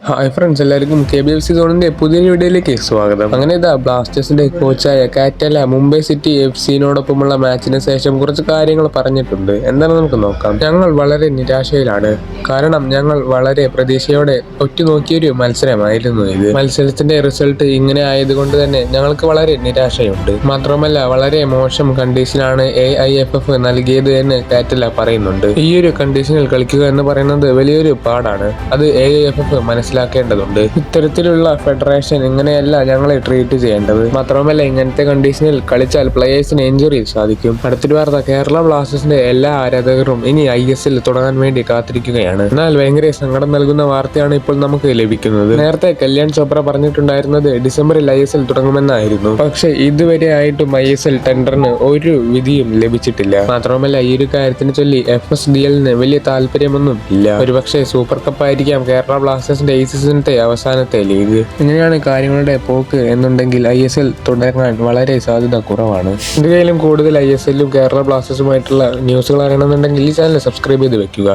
Hi friends, എല്ലാവർക്കും KBFC സോണിന്റെ പുതിയൊരു വീഡിയോയിലേക്ക് സ്വാഗതം. അങ്ങനെ ബ്ലാസ്റ്റേഴ്സിന്റെ കോച്ചായ കാറ്റല മുംബൈ സിറ്റി FC-നോടൊപ്പമുള്ള മാച്ചിന് ശേഷം കുറച്ച് കാര്യങ്ങൾ പറഞ്ഞിട്ടുണ്ട്. എന്താണ് നമുക്ക് നോക്കാം. ഞങ്ങൾ വളരെ നിരാശയിലാണ്. കാരണം ഞങ്ങൾ വളരെ പ്രതീക്ഷയോടെ ഒറ്റുനോക്കിയൊരു മത്സരമായിരുന്നു ഇത്. മത്സരത്തിന്റെ റിസൾട്ട് ഇങ്ങനെ ആയതുകൊണ്ട് തന്നെ ഞങ്ങൾക്ക് വളരെ നിരാശയുണ്ട്. മാത്രമല്ല വളരെ മോശം കണ്ടീഷനാണ് AIFF നൽകിയത് എന്ന് കാറ്റല പറയുന്നുണ്ട്. ഈ ഒരു കണ്ടീഷനിൽ കളിക്കുക എന്ന് പറയുന്നത് വലിയൊരു പാടാണ്. അത് AIFF മനസ്സിലാക്കേണ്ടതുണ്ട്. ഇത്തരത്തിലുള്ള ഫെഡറേഷൻ ഇങ്ങനെയല്ല ഞങ്ങളെ ട്രീറ്റ് ചെയ്യേണ്ടത്. മാത്രമല്ല ഇങ്ങനത്തെ കണ്ടീഷനിൽ കളിച്ചാൽ പ്ലേയേഴ്സിന് ഇഞ്ചുറി സാധിക്കും. അടുത്തൊരു വാർത്ത, കേരള ബ്ലാസ്റ്റേഴ്സിന്റെ എല്ലാ ആരാധകരും ഇനി ISL തുടങ്ങാൻ വേണ്ടി കാത്തിരിക്കുകയാണ്. എന്നാൽ ഭയങ്കര സങ്കടം നൽകുന്ന വാർത്തയാണ് ഇപ്പോൾ നമുക്ക് ലഭിക്കുന്നത്. നേരത്തെ കല്യാൺ ചോപ്ര പറഞ്ഞിട്ടുണ്ടായിരുന്നത് ഡിസംബറിൽ ISL തുടങ്ങുമെന്നായിരുന്നു. പക്ഷെ ഇതുവരെ ആയിട്ടും ISL ടെൻഡറിന് ഒരു വിധിയും ലഭിച്ചിട്ടില്ല. മാത്രമല്ല ഈ ഒരു കാര്യത്തിന് ചൊല്ലി FSDL-ന് വലിയ താല്പര്യമൊന്നും ഇല്ല. ഒരുപക്ഷെ സൂപ്പർ കപ്പ് ആയിരിക്കാം കേരള ബ്ലാസ്റ്റേഴ്സിന്റെ ഈ സീസണത്തെ അവസാനത്തെ ലീഗ്. ഇങ്ങനെയാണ് കാര്യങ്ങളുടെ പോക്ക് എന്നുണ്ടെങ്കിൽ ISL തുടങ്ങാൻ വളരെ സാധ്യത കുറവാണ്. എന്തെങ്കിലും കൂടുതൽ ISL-ഉം കേരള ബ്ലാസ്റ്റേഴ്സുമായിട്ടുള്ള ന്യൂസുകൾ അറിയണമെന്നുണ്ടെങ്കിൽ ഈ ചാനൽ സബ്സ്ക്രൈബ് ചെയ്ത് വെക്കുക.